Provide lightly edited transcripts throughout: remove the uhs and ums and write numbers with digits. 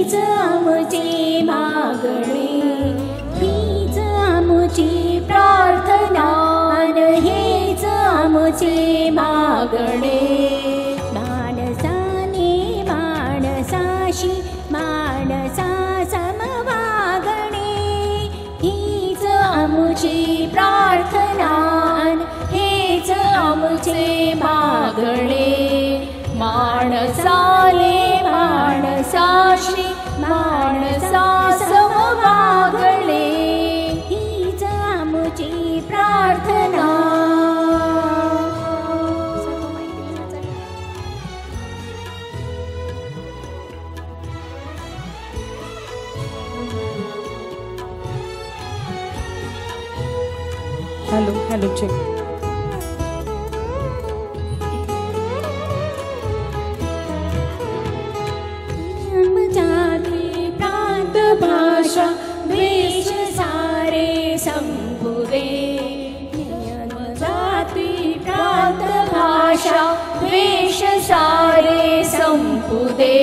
हीच आमची मागणी, हीच आमची प्रार्थना, हेच आमची मागणी. माणसाने माणसाशी माणसा समवागणे, हीच आमची प्रार्थना, हेच आमचे मागणे. माणसाने माणसाशी माणसा समवागणे, हीच आमची प्रार्थना. Hello hello check. जाती प्रांत भाषा वेश सारे संपुदे, जाती प्रांत भाषा वेश सारे संपुदे.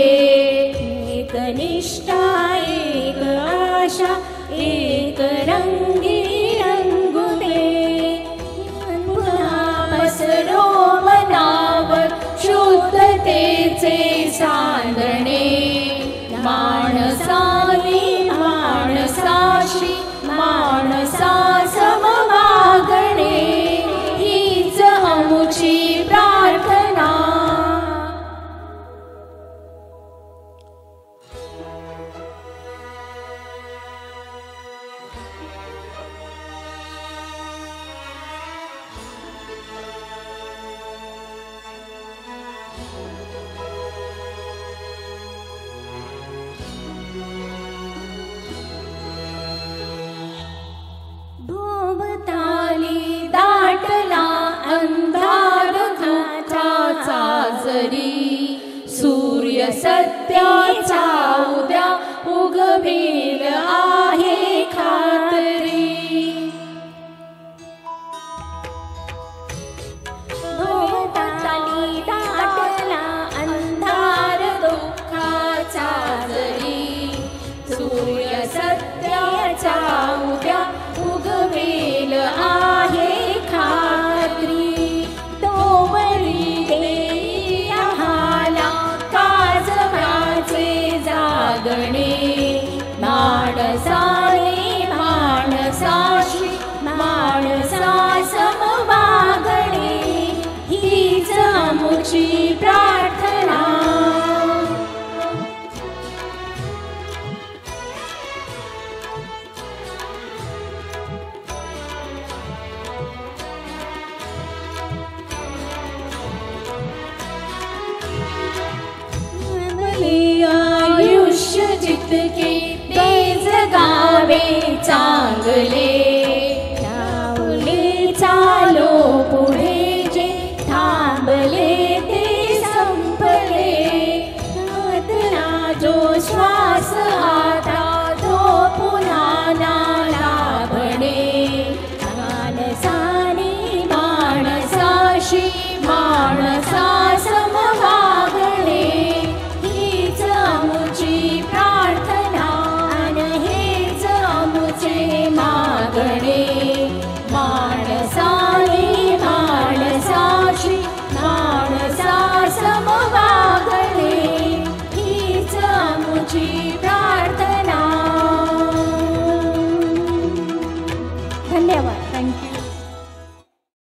एक निष्ठा एक आशा एक रंगी रंगुदे, पुन्हा पसरो मनावर शुद्धतेचे सांगणे. माणसाने माणसाशी माणसा समवागणे, हीच आमची प्रार्थना. भोवताली दाटला अंधार घाटाचा जरी, सूर्य सत्याचा उद्या उगवेल आहे खात्री. भोवताली दाटला अंधार दुःखाचा जरी, सूर्य सत्याचा उद्या उगवेल आहे खात्री. तोवरी देई आम्हाला काजव्याचे जागणे. माणसाने माणसाशी माणसा समवागणे, हीच आमची प्रार्थना. आयुष्य जितके ते जगावे चांगले, लावले चालो पुढे जे थांबले ते संपले. आतला जो श्वास